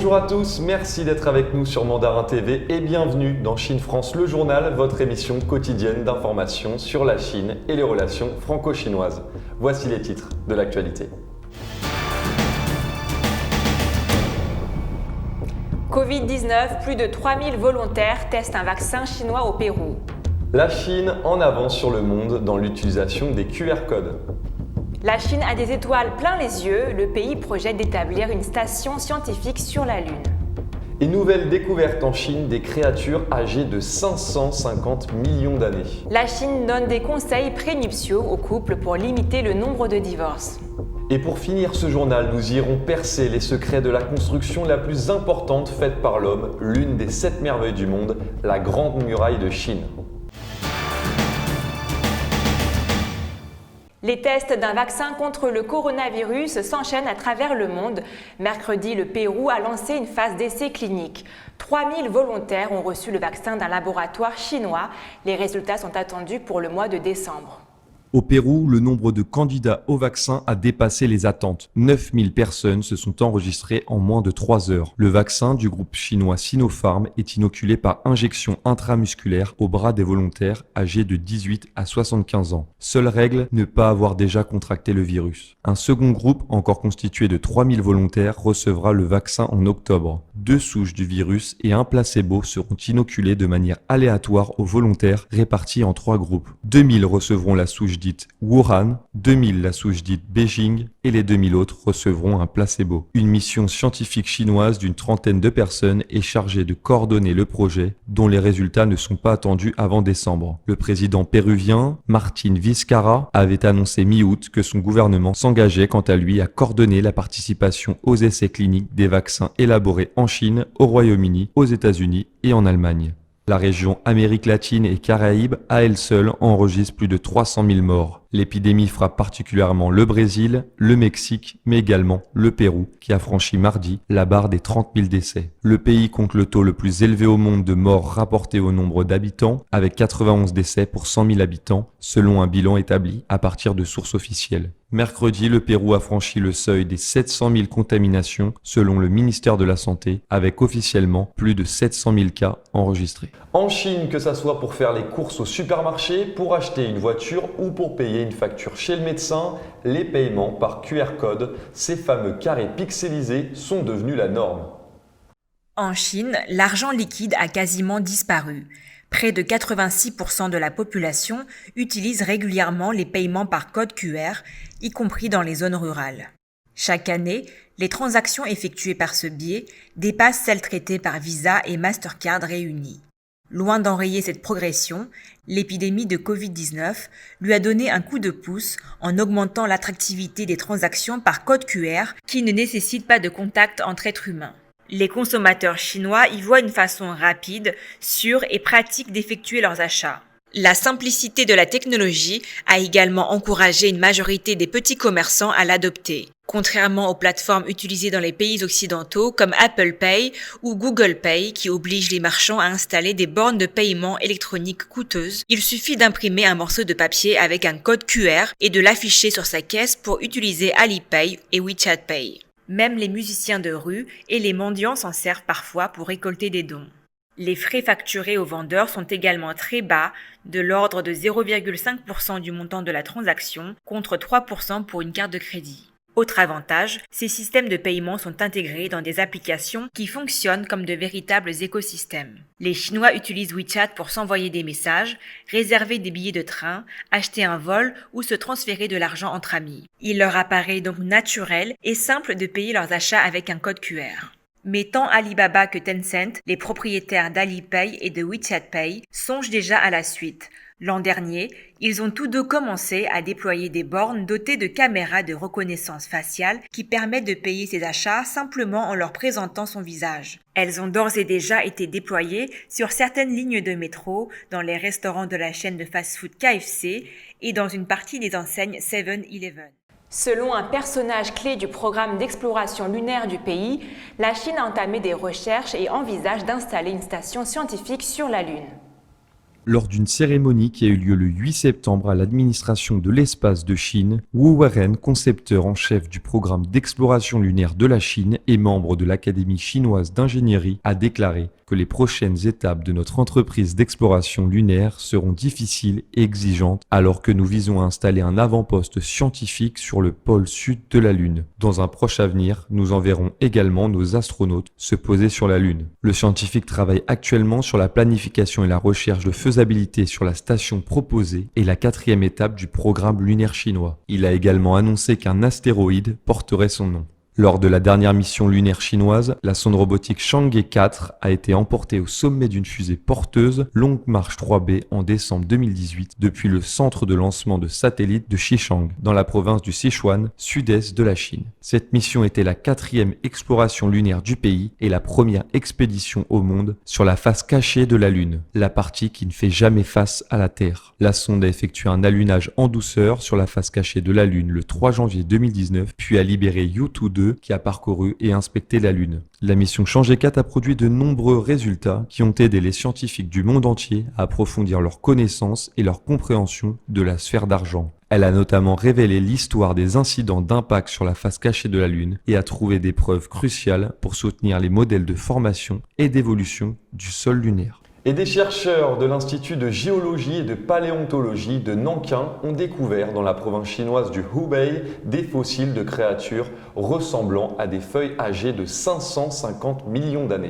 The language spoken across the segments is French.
Bonjour à tous, merci d'être avec nous sur Mandarin TV et bienvenue dans Chine France le journal, votre émission quotidienne d'information sur la Chine et les relations franco-chinoises. Voici les titres de l'actualité. Covid-19, plus de 3000 volontaires testent un vaccin chinois au Pérou. La Chine en avance sur le monde dans l'utilisation des QR codes. La Chine a des étoiles plein les yeux, le pays projette d'établir une station scientifique sur la Lune. Et nouvelle découverte en Chine des créatures âgées de 550 millions d'années. La Chine donne des conseils prénuptiaux aux couples pour limiter le nombre de divorces. Et pour finir ce journal, nous irons percer les secrets de la construction la plus importante faite par l'homme, l'une des 7 merveilles du monde, la Grande Muraille de Chine. Les tests d'un vaccin contre le coronavirus s'enchaînent à travers le monde. Mercredi, le Pérou a lancé une phase d'essai clinique. 3000 volontaires ont reçu le vaccin d'un laboratoire chinois. Les résultats sont attendus pour le mois de décembre. Au Pérou, le nombre de candidats au vaccin a dépassé les attentes. 9000 personnes se sont enregistrées en moins de 3 heures. Le vaccin du groupe chinois Sinopharm est inoculé par injection intramusculaire au bras des volontaires âgés de 18 à 75 ans. Seule règle, ne pas avoir déjà contracté le virus. Un second groupe, encore constitué de 3000 volontaires, recevra le vaccin en octobre. 2 souches du virus et un placebo seront inoculés de manière aléatoire aux volontaires répartis en 3 groupes. 2000 recevront la souche dite Wuhan, 2000 la souche dite Beijing et les 2000 autres recevront un placebo. Une mission scientifique chinoise d'une trentaine de personnes est chargée de coordonner le projet dont les résultats ne sont pas attendus avant décembre. Le président péruvien, Martín Vizcarra, avait annoncé mi-août que son gouvernement s'engageait quant à lui à coordonner la participation aux essais cliniques des vaccins élaborés en Chine, au Royaume-Uni, aux États-Unis et en Allemagne. La région Amérique latine et Caraïbes, à elle seule, enregistre plus de 300 000 morts. L'épidémie frappe particulièrement le Brésil, le Mexique, mais également le Pérou, qui a franchi mardi la barre des 30 000 décès. Le pays compte le taux le plus élevé au monde de morts rapportés au nombre d'habitants, avec 91 décès pour 100 000 habitants, selon un bilan établi à partir de sources officielles. Mercredi, le Pérou a franchi le seuil des 700 000 contaminations, selon le ministère de la Santé, avec officiellement plus de 700 000 cas enregistrés. En Chine, que ça soit pour faire les courses au supermarché, pour acheter une voiture ou pour payer une facture chez le médecin, les paiements par QR code, ces fameux carrés pixelisés, sont devenus la norme. En Chine, l'argent liquide a quasiment disparu. Près de 86% de la population utilise régulièrement les paiements par code QR, y compris dans les zones rurales. Chaque année, les transactions effectuées par ce biais dépassent celles traitées par Visa et Mastercard réunies. Loin d'enrayer cette progression, l'épidémie de Covid-19 lui a donné un coup de pouce en augmentant l'attractivité des transactions par code QR qui ne nécessitent pas de contact entre êtres humains. Les consommateurs chinois y voient une façon rapide, sûre et pratique d'effectuer leurs achats. La simplicité de la technologie a également encouragé une majorité des petits commerçants à l'adopter. Contrairement aux plateformes utilisées dans les pays occidentaux comme Apple Pay ou Google Pay qui obligent les marchands à installer des bornes de paiement électroniques coûteuses, il suffit d'imprimer un morceau de papier avec un code QR et de l'afficher sur sa caisse pour utiliser Alipay et WeChat Pay. Même les musiciens de rue et les mendiants s'en servent parfois pour récolter des dons. Les frais facturés aux vendeurs sont également très bas, de l'ordre de 0,5% du montant de la transaction contre 3% pour une carte de crédit. Autre avantage, ces systèmes de paiement sont intégrés dans des applications qui fonctionnent comme de véritables écosystèmes. Les Chinois utilisent WeChat pour s'envoyer des messages, réserver des billets de train, acheter un vol ou se transférer de l'argent entre amis. Il leur apparaît donc naturel et simple de payer leurs achats avec un code QR. Mais tant Alibaba que Tencent, les propriétaires d'Alipay et de WeChat Pay, songent déjà à la suite. L'an dernier, ils ont tous deux commencé à déployer des bornes dotées de caméras de reconnaissance faciale qui permettent de payer ses achats simplement en leur présentant son visage. Elles ont d'ores et déjà été déployées sur certaines lignes de métro, dans les restaurants de la chaîne de fast-food KFC et dans une partie des enseignes 7-Eleven. Selon un personnage clé du programme d'exploration lunaire du pays, la Chine a entamé des recherches et envisage d'installer une station scientifique sur la Lune. Lors d'une cérémonie qui a eu lieu le 8 septembre à l'administration de l'espace de Chine, Wu Weiren, concepteur en chef du programme d'exploration lunaire de la Chine et membre de l'Académie chinoise d'ingénierie, a déclaré que les prochaines étapes de notre entreprise d'exploration lunaire seront difficiles et exigeantes alors que nous visons à installer un avant-poste scientifique sur le pôle sud de la Lune. Dans un proche avenir, nous enverrons également nos astronautes se poser sur la Lune. Le scientifique travaille actuellement sur la planification et la recherche de faisabilité sur la station proposée et la 4e étape du programme lunaire chinois. Il a également annoncé qu'un astéroïde porterait son nom. Lors de la dernière mission lunaire chinoise, la sonde robotique Chang'e 4 a été emportée au sommet d'une fusée porteuse Long March 3B en décembre 2018 depuis le centre de lancement de satellites de Xichang, dans la province du Sichuan, sud-est de la Chine. Cette mission était la 4e exploration lunaire du pays et la première expédition au monde sur la face cachée de la Lune, la partie qui ne fait jamais face à la Terre. La sonde a effectué un allunage en douceur sur la face cachée de la Lune le 3 janvier 2019, puis a libéré Yutu 2 qui a parcouru et inspecté la Lune. La mission Chang'e 4 a produit de nombreux résultats qui ont aidé les scientifiques du monde entier à approfondir leurs connaissances et leur compréhension de la sphère d'argent. Elle a notamment révélé l'histoire des incidents d'impact sur la face cachée de la Lune et a trouvé des preuves cruciales pour soutenir les modèles de formation et d'évolution du sol lunaire. Et des chercheurs de l'Institut de géologie et de paléontologie de Nankin ont découvert dans la province chinoise du Hubei des fossiles de créatures ressemblant à des feuilles âgées de 550 millions d'années.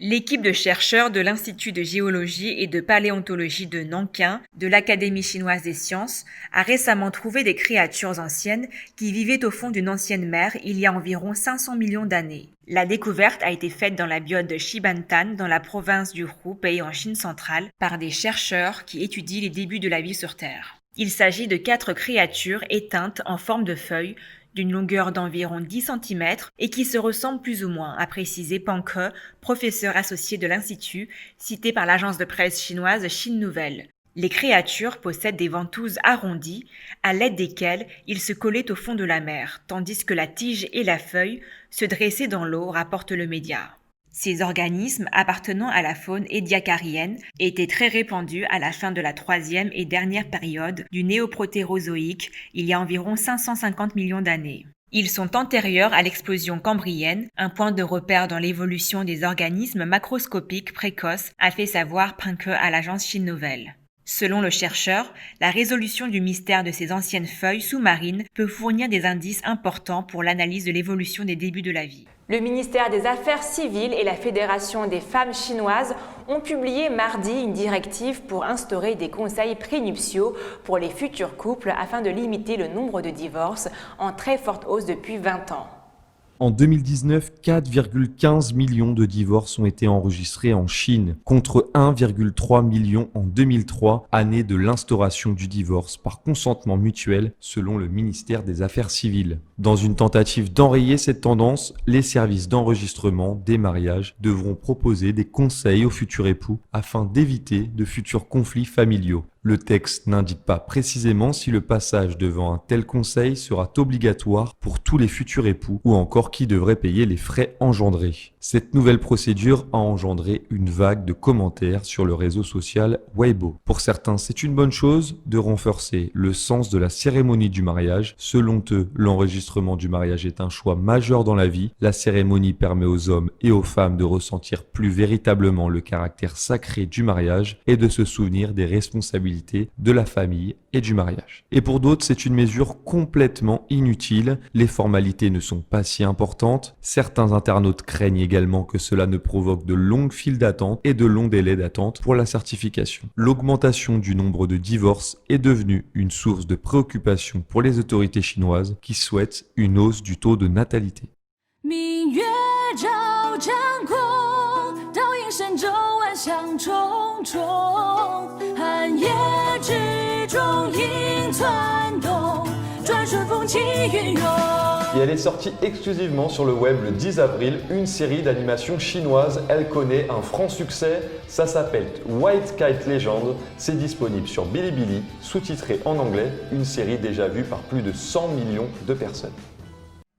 L'équipe de chercheurs de l'Institut de géologie et de paléontologie de Nankin, de l'Académie chinoise des sciences, a récemment trouvé des créatures anciennes qui vivaient au fond d'une ancienne mer il y a environ 500 millions d'années. La découverte a été faite dans la biote de Xibantan, dans la province du Hubei en Chine centrale, par des chercheurs qui étudient les débuts de la vie sur Terre. Il s'agit de 4 créatures éteintes en forme de feuilles, d'une longueur d'environ 10 cm et qui se ressemblent plus ou moins, a précisé Pang He, professeur associé de l'Institut, cité par l'agence de presse chinoise Chine Nouvelle. Les créatures possèdent des ventouses arrondies, à l'aide desquelles ils se collaient au fond de la mer, tandis que la tige et la feuille se dressaient dans l'eau, rapporte le média. Ces organismes appartenant à la faune édiacarienne étaient très répandus à la fin de la 3e et dernière période du néoprotérozoïque, il y a environ 550 millions d'années. Ils sont antérieurs à l'explosion cambrienne, un point de repère dans l'évolution des organismes macroscopiques précoces, a fait savoir Pang He à l'agence Chine Nouvelle. Selon le chercheur, la résolution du mystère de ces anciennes feuilles sous-marines peut fournir des indices importants pour l'analyse de l'évolution des débuts de la vie. Le ministère des Affaires civiles et la Fédération des femmes chinoises ont publié mardi une directive pour instaurer des conseils prénuptiaux pour les futurs couples afin de limiter le nombre de divorces en très forte hausse depuis 20 ans. En 2019, 4,15 millions de divorces ont été enregistrés en Chine, contre 1,3 million en 2003, année de l'instauration du divorce par consentement mutuel, selon le ministère des Affaires civiles. Dans une tentative d'enrayer cette tendance, les services d'enregistrement des mariages devront proposer des conseils aux futurs époux afin d'éviter de futurs conflits familiaux. Le texte n'indique pas précisément si le passage devant un tel conseil sera obligatoire pour tous les futurs époux ou encore qui devrait payer les frais engendrés. Cette nouvelle procédure a engendré une vague de commentaires sur le réseau social Weibo. Pour certains, c'est une bonne chose de renforcer le sens de la cérémonie du mariage. Selon eux, l'enregistrement du mariage est un choix majeur dans la vie. La cérémonie permet aux hommes et aux femmes de ressentir plus véritablement le caractère sacré du mariage et de se souvenir des responsabilités de la famille et du mariage. Et pour d'autres, c'est une mesure complètement inutile. Les formalités ne sont pas si importantes. Certains internautes craignent également que cela ne provoque de longues files d'attente et de longs délais d'attente pour la certification. L'augmentation du nombre de divorces est devenue une source de préoccupation pour les autorités chinoises qui souhaitent une hausse du taux de natalité. 寒夜之中影窜动，转瞬风起云涌。Et elle est sortie exclusivement sur le web le 10 avril, une série d'animation chinoise. Elle connaît un franc succès, ça s'appelle White Kite Legend, c'est disponible sur Bilibili, sous-titré en anglais, une série déjà vue par plus de 100 millions de personnes.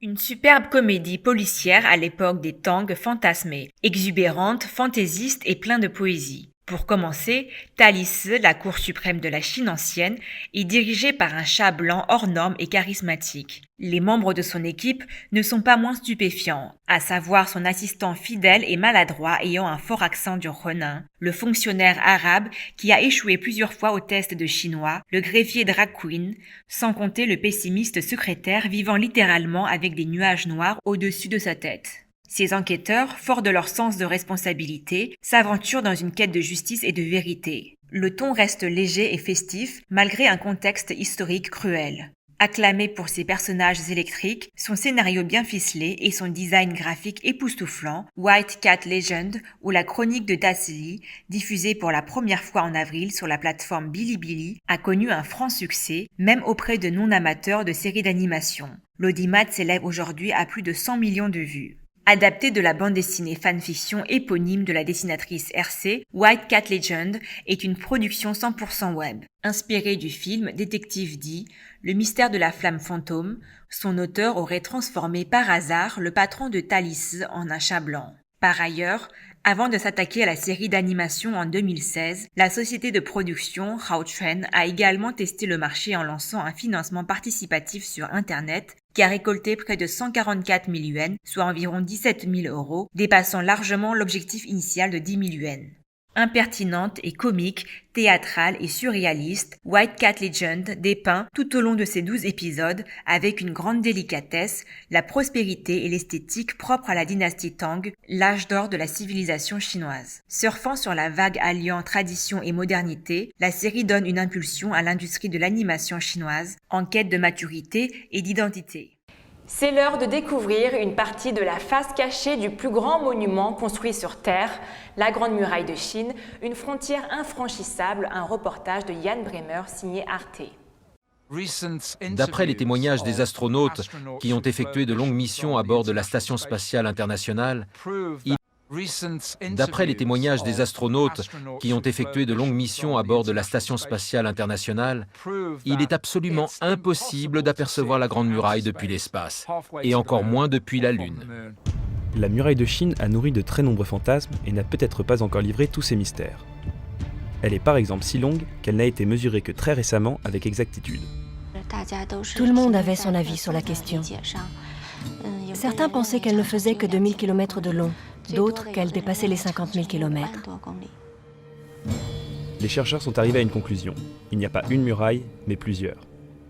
Une superbe comédie policière à l'époque des Tang fantasmée, exubérante, fantaisiste et plein de poésie. Pour commencer, Thalys, la Cour suprême de la Chine ancienne, est dirigée par un chat blanc hors norme et charismatique. Les membres de son équipe ne sont pas moins stupéfiants, à savoir son assistant fidèle et maladroit ayant un fort accent du Henan, le fonctionnaire arabe qui a échoué plusieurs fois au test de chinois, le greffier drag queen, sans compter le pessimiste secrétaire vivant littéralement avec des nuages noirs au-dessus de sa tête. Ces enquêteurs, forts de leur sens de responsabilité, s'aventurent dans une quête de justice et de vérité. Le ton reste léger et festif, malgré un contexte historique cruel. Acclamé pour ses personnages électriques, son scénario bien ficelé et son design graphique époustouflant, White Cat Legend ou la chronique de Tassili, diffusée pour la première fois en avril sur la plateforme Bilibili, a connu un franc succès, même auprès de non-amateurs de séries d'animation. L'audimat s'élève aujourd'hui à plus de 100 millions de vues. Adapté de la bande dessinée fanfiction éponyme de la dessinatrice RC, White Cat Legend est une production 100% web. Inspiré du film Détective D, Le mystère de la flamme fantôme, son auteur aurait transformé par hasard le patron de Thalys en un chat blanc. Par ailleurs, avant de s'attaquer à la série d'animation en 2016, la société de production Howtren a également testé le marché en lançant un financement participatif sur Internet qui a récolté près de 144 000 yuans, soit environ 17 000 €, dépassant largement l'objectif initial de 10 000 yuans. Impertinente et comique, théâtrale et surréaliste, White Cat Legend dépeint tout au long de ses 12 épisodes, avec une grande délicatesse, la prospérité et l'esthétique propres à la dynastie Tang, l'âge d'or de la civilisation chinoise. Surfant sur la vague alliant tradition et modernité, la série donne une impulsion à l'industrie de l'animation chinoise, en quête de maturité et d'identité. C'est l'heure de découvrir une partie de la face cachée du plus grand monument construit sur Terre, la Grande Muraille de Chine, une frontière infranchissable, un reportage de Yann Bremer signé Arte. D'après les témoignages des astronautes qui ont effectué de longues missions à bord de la Station spatiale internationale, il est absolument impossible d'apercevoir la Grande Muraille depuis l'espace, et encore moins depuis la Lune. La muraille de Chine a nourri de très nombreux fantasmes et n'a peut-être pas encore livré tous ses mystères. Elle est par exemple si longue qu'elle n'a été mesurée que très récemment avec exactitude. Tout le monde avait son avis sur la question. Certains pensaient qu'elle ne faisait que 2000 km de long, d'autres qu'elle dépassait les 50 000 km. Les chercheurs sont arrivés à une conclusion. Il n'y a pas une muraille, mais plusieurs.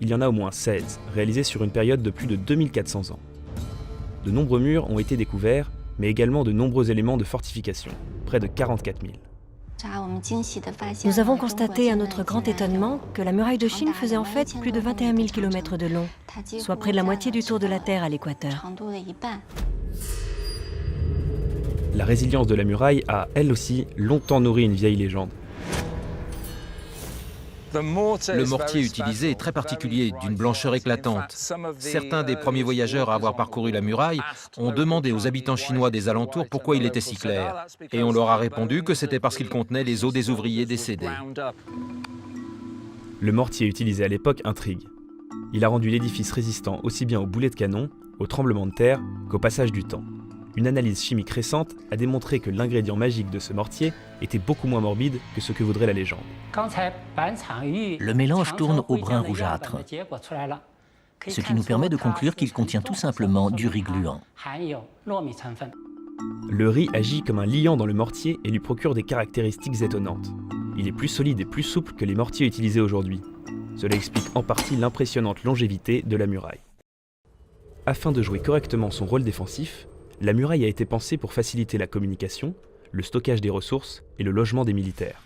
Il y en a au moins 16, réalisées sur une période de plus de 2400 ans. De nombreux murs ont été découverts, mais également de nombreux éléments de fortification, près de 44 000. Nous avons constaté à notre grand étonnement que la muraille de Chine faisait en fait plus de 21 000 km de long, soit près de la moitié du tour de la Terre à l'équateur. La résilience de la muraille a, elle aussi, longtemps nourri une vieille légende. Le mortier utilisé est très particulier, d'une blancheur éclatante. Certains des premiers voyageurs à avoir parcouru la muraille ont demandé aux habitants chinois des alentours pourquoi il était si clair. Et on leur a répondu que c'était parce qu'il contenait les os des ouvriers décédés. Le mortier utilisé à l'époque intrigue. Il a rendu l'édifice résistant aussi bien aux boulets de canon, aux tremblements de terre qu'au passage du temps. Une analyse chimique récente a démontré que l'ingrédient magique de ce mortier était beaucoup moins morbide que ce que voudrait la légende. Le mélange tourne au brun rougeâtre, ce qui nous permet de conclure qu'il contient tout simplement du riz gluant. Le riz agit comme un liant dans le mortier et lui procure des caractéristiques étonnantes. Il est plus solide et plus souple que les mortiers utilisés aujourd'hui. Cela explique en partie l'impressionnante longévité de la muraille. Afin de jouer correctement son rôle défensif, la muraille a été pensée pour faciliter la communication, le stockage des ressources et le logement des militaires.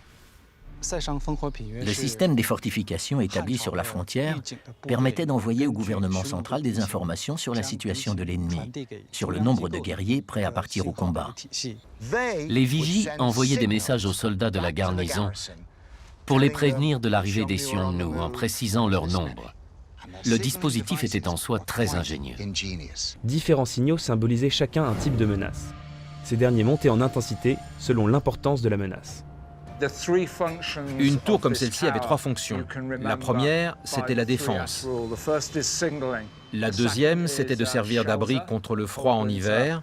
Le système des fortifications établi sur la frontière permettait d'envoyer au gouvernement central des informations sur la situation de l'ennemi, sur le nombre de guerriers prêts à partir au combat. Les vigies envoyaient des messages aux soldats de la garnison pour les prévenir de l'arrivée des Xiongnu en précisant leur nombre. Le dispositif était en soi très ingénieux. Différents signaux symbolisaient chacun un type de menace. Ces derniers montaient en intensité selon l'importance de la menace. Une tour comme celle-ci avait 3 fonctions. La première, c'était la défense. La deuxième, c'était de servir d'abri contre le froid en hiver,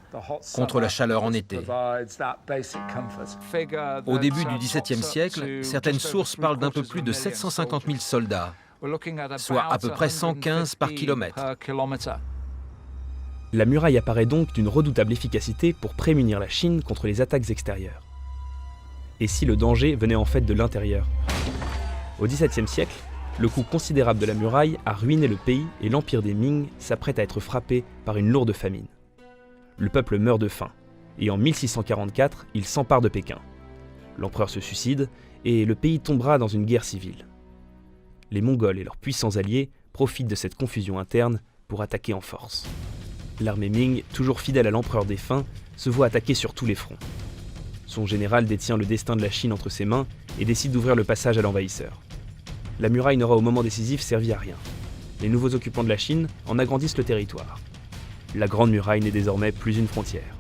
contre la chaleur en été. Au début du XVIIe siècle, certaines sources parlent d'un peu plus de 750 000 soldats, soit à peu près 115 par kilomètre. La muraille apparaît donc d'une redoutable efficacité pour prémunir la Chine contre les attaques extérieures. Et si le danger venait en fait de l'intérieur? Au XVIIe siècle, le coût considérable de la muraille a ruiné le pays et l'empire des Ming s'apprête à être frappé par une lourde famine. Le peuple meurt de faim, et en 1644, il s'empare de Pékin. L'empereur se suicide, et le pays tombera dans une guerre civile. Les Mongols et leurs puissants alliés profitent de cette confusion interne pour attaquer en force. L'armée Ming, toujours fidèle à l'empereur défunt, se voit attaquer sur tous les fronts. Son général détient le destin de la Chine entre ses mains et décide d'ouvrir le passage à l'envahisseur. La muraille n'aura au moment décisif servi à rien. Les nouveaux occupants de la Chine en agrandissent le territoire. La Grande Muraille n'est désormais plus une frontière.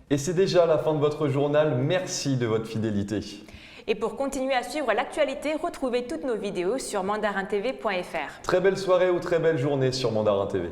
Et c'est déjà la fin de votre journal. Merci de votre fidélité. Et pour continuer à suivre l'actualité, retrouvez toutes nos vidéos sur mandarintv.fr. Très belle soirée ou très belle journée sur Mandarin TV.